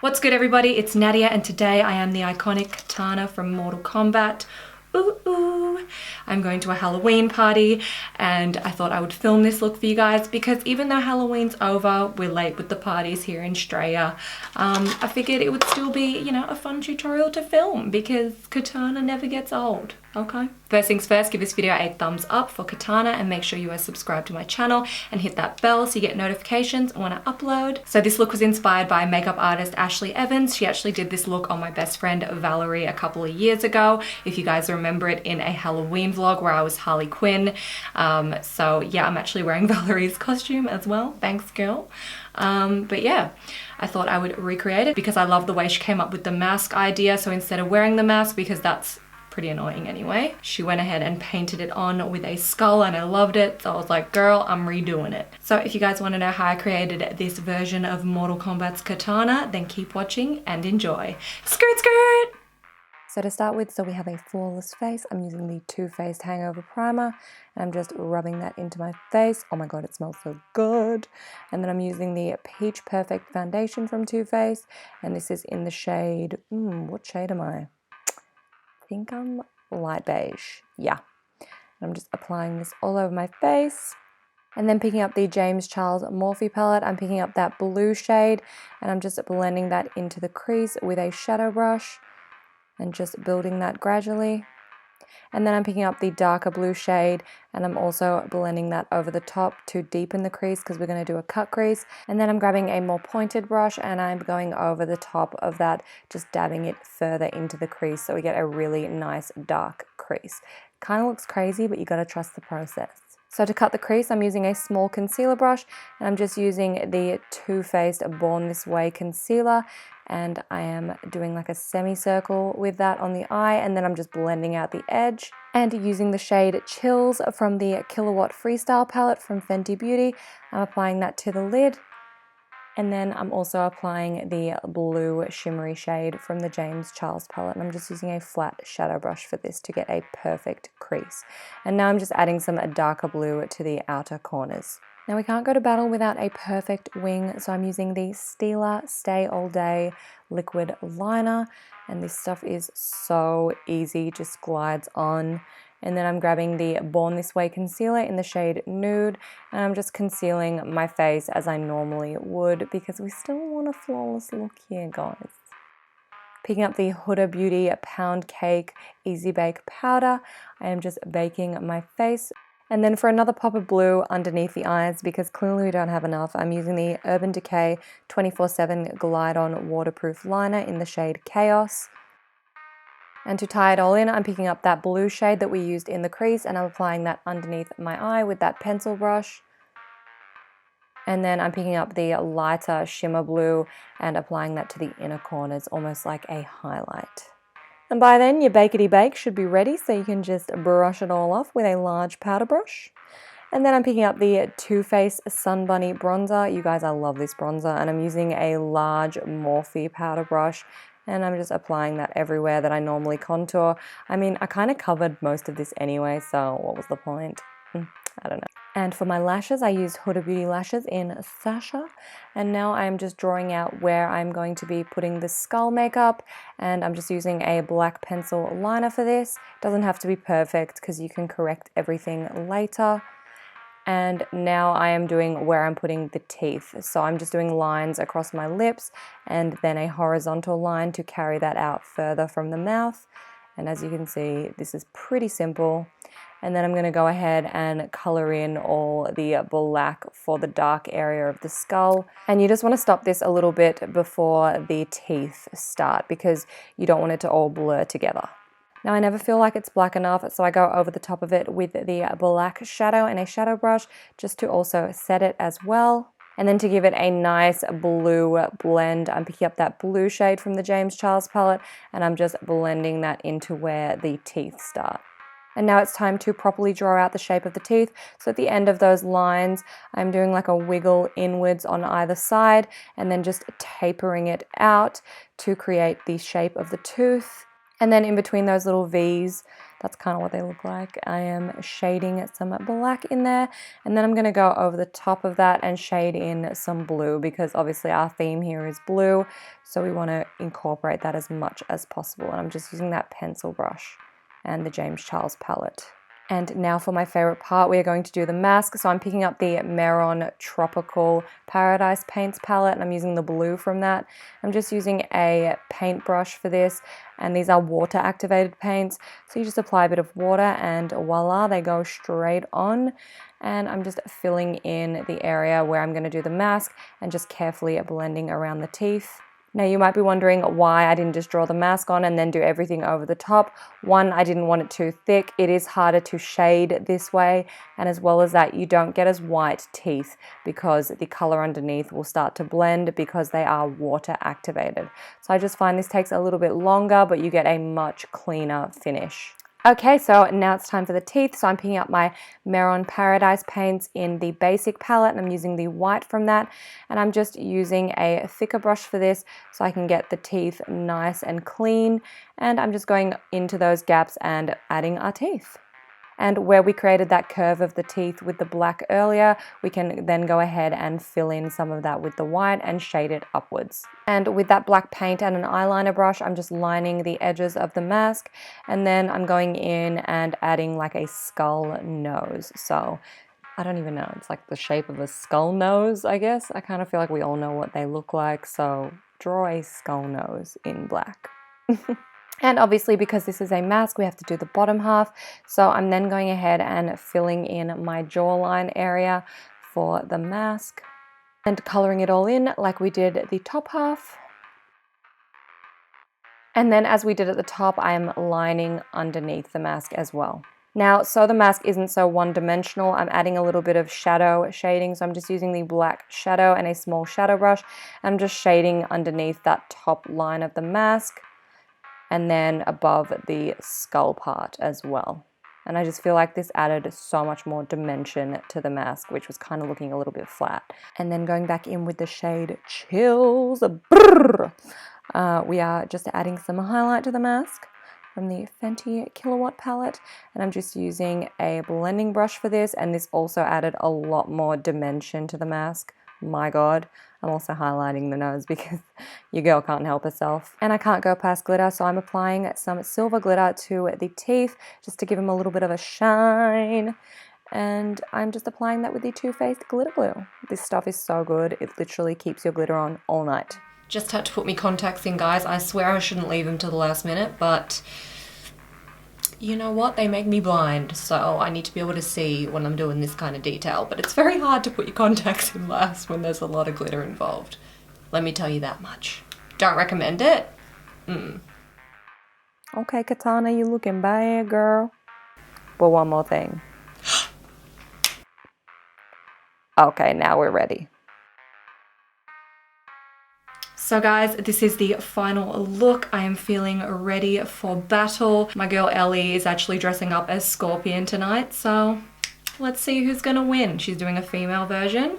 What's good, everybody? It's Nadia, and today I am the iconic Kitana from Mortal Kombat. Ooh, ooh. I'm going to a Halloween party, and I thought I would film this look for you guys because even though Halloween's over, we're late with the parties here in Australia. I figured it would still be, you know, a fun tutorial to film because Kitana never gets old. Okay. First things first, give this video a thumbs up for Kitana and make sure you are subscribed to my channel and hit that bell so you get notifications when I upload. So this look was inspired by makeup artist Ashley Evans. She actually did this look on my best friend Valerie a couple of years ago. If you guys remember it in a Halloween vlog where I was Harley Quinn. So yeah, I'm actually wearing Valerie's costume as well. Thanks, girl. But yeah, I thought I would recreate it because I love the way she came up with the mask idea. So instead of wearing the mask, because that's pretty annoying anyway, she went ahead and painted it on with a skull and I loved it. So I was like, girl, I'm redoing it. So if you guys want to know how I created this version of Mortal Kombat's Kitana, then keep watching and enjoy. Skirt, skirt! So to start with, so we have a flawless face. I'm using the Too Faced Hangover Primer and I'm just rubbing that into my face. Oh my god, it smells so good. And then I'm using the Peach Perfect Foundation from Too Faced, and this is in the shade, what shade am I? I think I'm light beige, yeah. And I'm just applying this all over my face. And then picking up the James Charles Morphe palette, I'm picking up that blue shade and I'm just blending that into the crease with a shadow brush and just building that gradually. And then I'm picking up the darker blue shade and I'm also blending that over the top to deepen the crease because we're going to do a cut crease. And then I'm grabbing a more pointed brush and I'm going over the top of that, just dabbing it further into the crease so we get a really nice dark crease. Kind of looks crazy, but you got to trust the process. So to cut the crease, I'm using a small concealer brush and I'm just using the Too Faced Born This Way concealer, and I am doing like a semicircle with that on the eye, and then I'm just blending out the edge. And using the shade Chillz from the Killawatt Freestyle palette from Fenty Beauty, I'm applying that to the lid. And then I'm also applying the blue shimmery shade from the James Charles palette. And I'm just using a flat shadow brush for this to get a perfect crease. And now I'm just adding some darker blue to the outer corners. Now we can't go to battle without a perfect wing, so I'm using the Stila Stay All Day liquid liner. And this stuff is so easy, just glides on. And then I'm grabbing the Born This Way concealer in the shade Nude, and I'm just concealing my face as I normally would because we still want a flawless look here, guys. Picking up the Huda Beauty Pound Cake Easy Bake Powder, I am just baking my face. And then for another pop of blue underneath the eyes, because clearly we don't have enough, I'm using the Urban Decay 24/7 Glide On Waterproof Liner in the shade Chaos. And to tie it all in, I'm picking up that blue shade that we used in the crease and I'm applying that underneath my eye with that pencil brush. And then I'm picking up the lighter shimmer blue and applying that to the inner corners, almost like a highlight. And by then, your bakety bake should be ready, so you can just brush it all off with a large powder brush. And then I'm picking up the Too Faced Sun Bunny bronzer. You guys, I love this bronzer, and I'm using a large Morphe powder brush. And I'm just applying that everywhere that I normally contour. I mean, I kind of covered most of this anyway, so what was the point? I don't know. And for my lashes, I used Huda Beauty lashes in Sasha. And now I'm just drawing out where I'm going to be putting the skull makeup. And I'm just using a black pencil liner for this. Doesn't have to be perfect because you can correct everything later. And now I am doing where I'm putting the teeth. So I'm just doing lines across my lips and then a horizontal line to carry that out further from the mouth. And as you can see, this is pretty simple. And then I'm going to go ahead and color in all the black for the dark area of the skull. And you just want to stop this a little bit before the teeth start because you don't want it to all blur together. Now I never feel like it's black enough, so I go over the top of it with the black shadow and a shadow brush just to also set it as well. And then to give it a nice blue blend, I'm picking up that blue shade from the James Charles palette and I'm just blending that into where the teeth start. And now it's time to properly draw out the shape of the teeth. So at the end of those lines, I'm doing like a wiggle inwards on either side and then just tapering it out to create the shape of the tooth. And then in between those little V's, that's kind of what they look like. I am shading some black in there, and then I'm going to go over the top of that and shade in some blue, because obviously our theme here is blue, so we want to incorporate that as much as possible. And I'm just using that pencil brush and the James Charles palette. And now for my favorite part, we are going to do the mask. So I'm picking up the Mehron Tropical Paradise Paints palette, and I'm using the blue from that. I'm just using a paintbrush for this, and these are water activated paints. So you just apply a bit of water and voila, they go straight on. And I'm just filling in the area where I'm going to do the mask and just carefully blending around the teeth. Now you might be wondering why I didn't just draw the mask on and then do everything over the top. One, I didn't want it too thick. It is harder to shade this way, and as well as that, you don't get as white teeth because the color underneath will start to blend because they are water activated. So I just find this takes a little bit longer, but you get a much cleaner finish. Okay, so now it's time for the teeth. So I'm picking up my Mehron Paradise paints in the basic palette, and I'm using the white from that. And I'm just using a thicker brush for this so I can get the teeth nice and clean. And I'm just going into those gaps and adding our teeth. And where we created that curve of the teeth with the black earlier, we can then go ahead and fill in some of that with the white and shade it upwards. And with that black paint and an eyeliner brush, I'm just lining the edges of the mask, and then I'm going in and adding like a skull nose. So I don't even know, it's like the shape of a skull nose, I guess. I kind of feel like we all know what they look like, so draw a skull nose in black. And obviously, because this is a mask, we have to do the bottom half. So I'm then going ahead and filling in my jawline area for the mask and coloring it all in like we did the top half. And then as we did at the top, I am lining underneath the mask as well. Now, so the mask isn't so one-dimensional, I'm adding a little bit of shadow shading. So I'm just using the black shadow and a small shadow brush. I'm just shading underneath that top line of the mask, and then above the skull part as well. And I just feel like this added so much more dimension to the mask, which was kind of looking a little bit flat. And then going back in with the shade Chillz, we are just adding some highlight to the mask from the Fenty Killawatt palette. And I'm just using a blending brush for this, and this also added a lot more dimension to the mask. My God. I'm also highlighting the nose because your girl can't help herself. And I can't go past glitter, so I'm applying some silver glitter to the teeth just to give them a little bit of a shine. And I'm just applying that with the Too Faced glitter glue. This stuff is so good. It literally keeps your glitter on all night. Just had to put my contacts in, guys. I swear I shouldn't leave them till the last minute, but you know what? They make me blind, so I need to be able to see when I'm doing this kind of detail. But it's very hard to put your contacts in last when there's a lot of glitter involved. Let me tell you that much. Don't recommend it. Okay, Kitana, you looking bad, girl. But one more thing. Okay, now we're ready. So guys, this is the final look. I am feeling ready for battle. My girl Ellie is actually dressing up as Scorpion tonight, so let's see who's gonna win. She's doing a female version.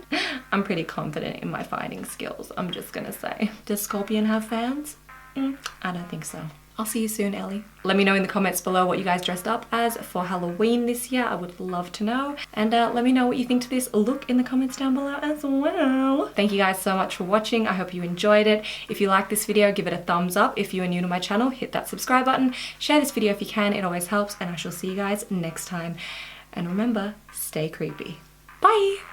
I'm pretty confident in my fighting skills, I'm just gonna say. Does Scorpion have fans? I don't think so. I'll see you soon, Ellie. Let me know in the comments below what you guys dressed up as for Halloween this year. I would love to know. And let me know what you think to this look in the comments down below as well. Thank you guys so much for watching. I hope you enjoyed it. If you like this video, give it a thumbs up. If you are new to my channel, hit that subscribe button. Share this video if you can. It always helps. And I shall see you guys next time. And remember, stay creepy. Bye!